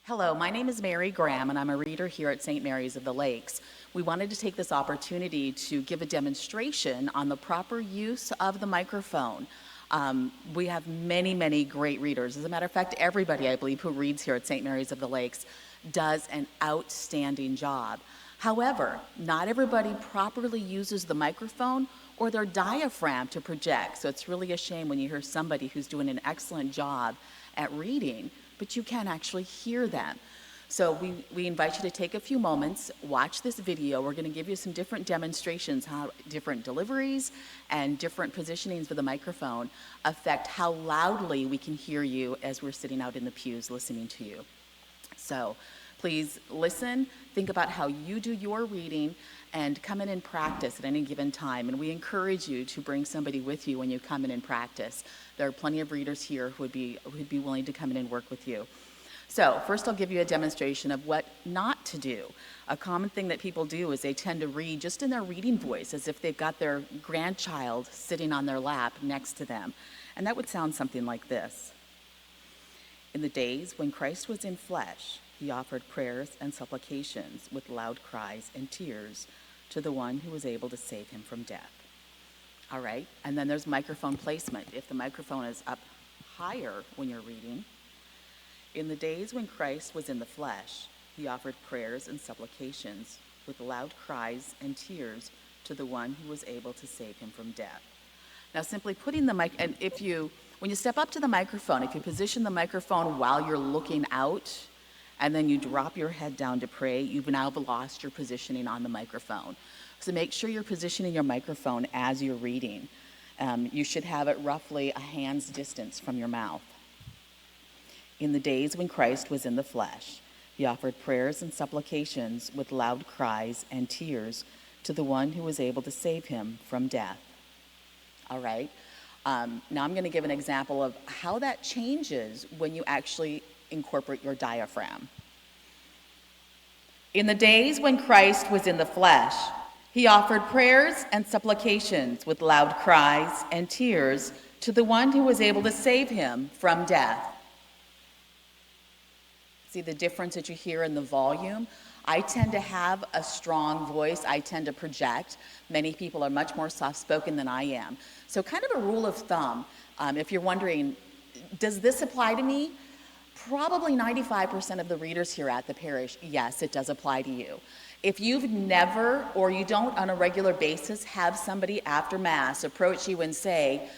Hello, my name is Mary Graham, and I'm a reader here at St. Mary's of the Lakes. We wanted to take this opportunity to give a demonstration on the proper use of the microphone. We have many, many great readers. As a matter of fact, everybody, I believe, who reads here at St. Mary's of the Lakes does an outstanding job. However, not everybody properly uses the microphone or their diaphragm to project. So it's really a shame when you hear somebody who's doing an excellent job at reading, but you can't actually hear them. So we invite you to take a few moments, watch this video. We're going to give you some different demonstrations, how different deliveries and different positionings for the microphone affect how loudly we can hear you as we're sitting out in the pews listening to you. So please listen, think about how you do your reading, and come in and practice at any given time. And we encourage you to bring somebody with you when you come in and practice. There are plenty of readers here who would be willing to come in and work with you. So first I'll give you a demonstration of what not to do. A common thing that people do is they tend to read just in their reading voice, as if they've got their grandchild sitting on their lap next to them. And that would sound something like this. In the days when Christ was in flesh, he offered prayers and supplications with loud cries and tears to the one who was able to save him from death. All right, and then there's microphone placement. If the microphone is up higher when you're reading, in the days when Christ was in the flesh, he offered prayers and supplications with loud cries and tears to the one who was able to save him from death. Now, simply putting the mic, and when you step up to the microphone, if you position the microphone while you're looking out, and then you drop your head down to pray, you've now lost your positioning on the microphone. So make sure you're positioning your microphone as you're reading. You should have it roughly a hand's distance from your mouth. In the days when Christ was in the flesh, he offered prayers and supplications with loud cries and tears to the one who was able to save him from death. All right. Now I'm going to give an example of how that changes when you actually incorporate your diaphragm. In the days when Christ was in the flesh, he offered prayers and supplications with loud cries and tears to the one who was able to save him from death. See the difference that you hear in the volume? I tend to have a strong voice. I tend to project. Many people are much more soft-spoken than I am. So kind of a rule of thumb, if you're wondering, does this apply to me? Probably 95% of the readers here at the parish, yes, it does apply to you. If you've never, or you don't on a regular basis, have somebody after Mass approach you and say,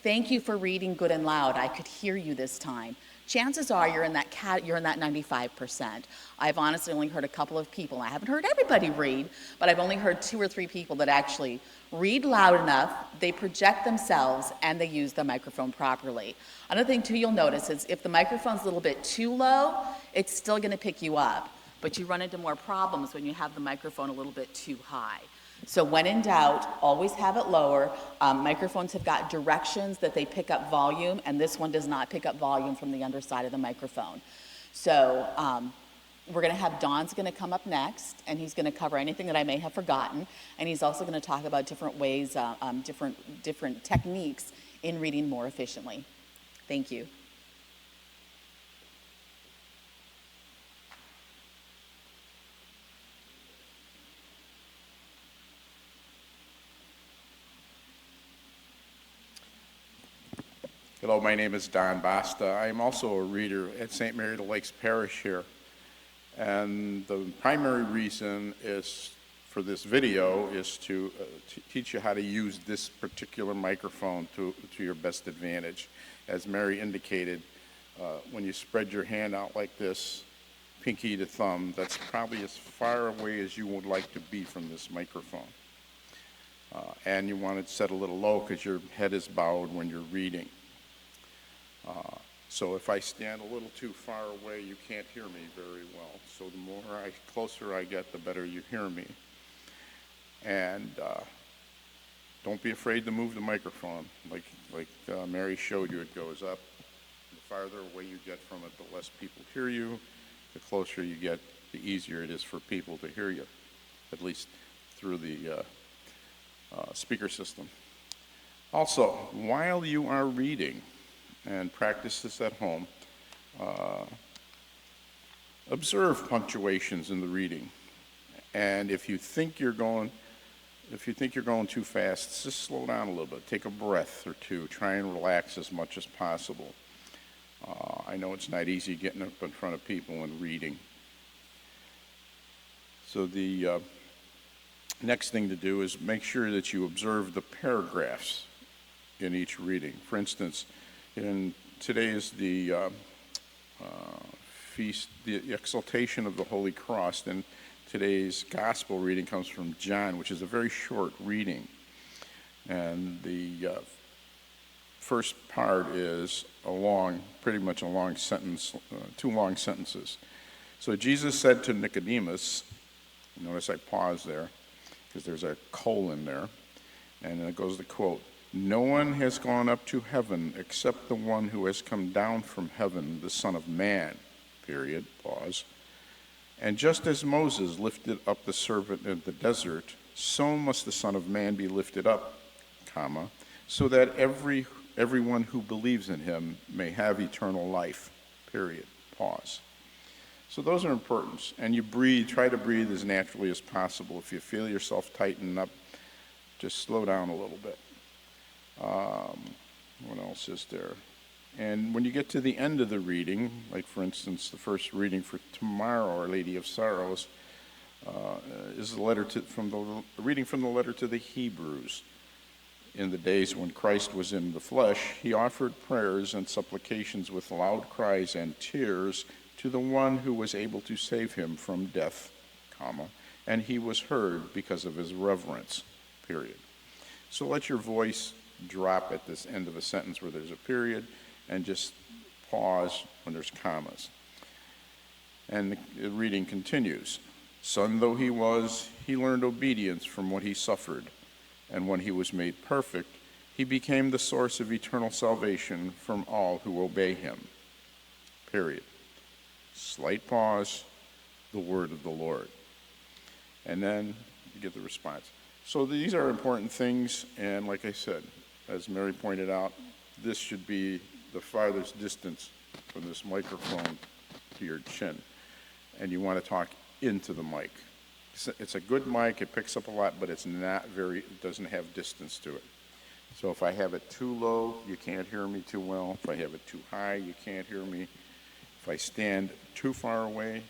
"Thank you for reading good and loud, I could hear you this time," chances are you're in that 95%. I've honestly only heard a couple of people. I haven't heard everybody read, but I've only heard 2 or 3 people that actually read loud enough, they project themselves, and they use the microphone properly. Another thing, too, you'll notice is if the microphone's a little bit too low, it's still going to pick you up, but you run into more problems when you have the microphone a little bit too high. So when in doubt, always have it lower. Microphones have got directions that they pick up volume, and this one does not pick up volume from the underside of the microphone. So we're going to have Don's going to come up next, and he's going to cover anything that I may have forgotten, and he's also going to talk about different ways, different techniques in reading more efficiently. Thank you. Hello, my name is Don Basta. I'm also a reader at St. Mary of the Lakes Parish here. And the primary reason is for this video is to teach you how to use this particular microphone to your best advantage. As Mary indicated, when you spread your hand out like this, pinky to thumb, that's probably as far away as you would like to be from this microphone. And you want it set a little low because your head is bowed when you're reading. So if I stand a little too far away, you can't hear me very well. So the closer I get, the better you hear me. And don't be afraid to move the microphone. Like Mary showed you, it goes up. The farther away you get from it, the less people hear you. The closer you get, the easier it is for people to hear you, at least through the speaker system. Also, while you are reading, and practice this at home, Observe punctuations in the reading. And if you think you're going too fast, just slow down a little bit. Take a breath or two. Try and relax as much as possible. I know it's not easy getting up in front of people and reading. So the next thing to do is make sure that you observe the paragraphs in each reading. For instance, today is the feast, the exaltation of the Holy Cross, and today's gospel reading comes from John, which is a very short reading. And the first part is pretty much a long sentence, two long sentences. So Jesus said to Nicodemus, notice I pause there because there's a colon there, and then it goes the quote, "No one has gone up to heaven except the one who has come down from heaven, the Son of Man," period, pause. "And just as Moses lifted up the serpent in the desert, so must the Son of Man be lifted up, comma, so that everyone who believes in him may have eternal life," period, pause. So those are important. And you try to breathe as naturally as possible. If you feel yourself tighten up, just slow down a little bit. What else is there? And when you get to the end of the reading, like for instance, the first reading for tomorrow, Our Lady of Sorrows, is the reading from the letter to the Hebrews. In the days when Christ was in the flesh, he offered prayers and supplications with loud cries and tears to the one who was able to save him from death, comma, and he was heard because of his reverence, period. So let your voice drop at this end of a sentence where there's a period, and just pause when there's commas. And the reading continues. "Son though he was, he learned obedience from what he suffered, and when he was made perfect, he became the source of eternal salvation from all who obey him," period. Slight pause, the word of the Lord. And then you get the response. So these are important things, and like I said, as Mary pointed out, this should be the farthest distance from this microphone to your chin. And you want to talk into the mic. It's a good mic, it picks up a lot, but it doesn't have distance to it. So if I have it too low, you can't hear me too well. If I have it too high, you can't hear me. If I stand too far away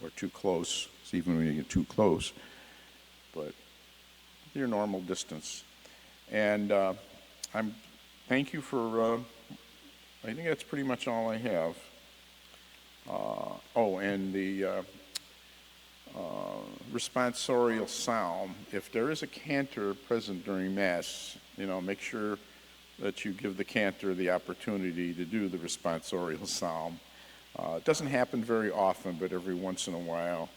or too close, it's even when you get too close, but your normal distance. And thank you for, I think that's pretty much all I have. And the responsorial psalm, if there is a cantor present during Mass, make sure that you give the cantor the opportunity to do the responsorial psalm. It doesn't happen very often, but every once in a while,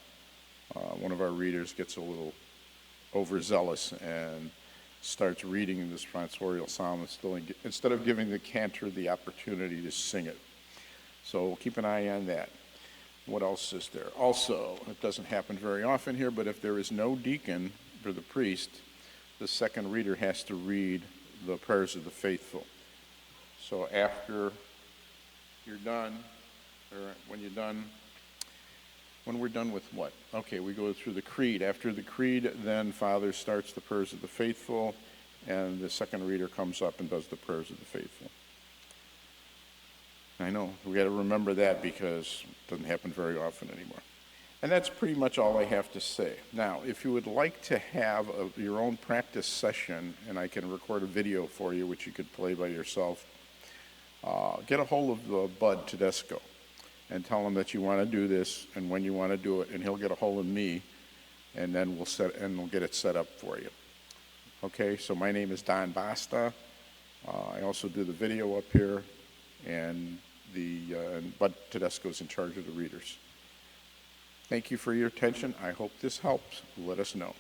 one of our readers gets a little overzealous and starts reading the responsorial psalm instead of giving the cantor the opportunity to sing it. So keep an eye on that. What else is there? Also, it doesn't happen very often here, but if there is no deacon for the priest, the second reader has to read the prayers of the faithful. So after you're done, or when we're done with what? Okay, we go through the creed. After the creed, then Father starts the prayers of the faithful, and the second reader comes up and does the prayers of the faithful. I know, we got to remember that because it doesn't happen very often anymore. And that's pretty much all I have to say. Now, if you would like to have your own practice session, and I can record a video for you, which you could play by yourself, get a hold of Bud Tedesco and tell him that you want to do this and when you want to do it, and he'll get a hold of me, and then we'll get it set up for you. Okay, so my name is Don Basta. I also do the video up here, and Bud Tedesco is in charge of the readers. Thank you for your attention. I hope this helps. Let us know.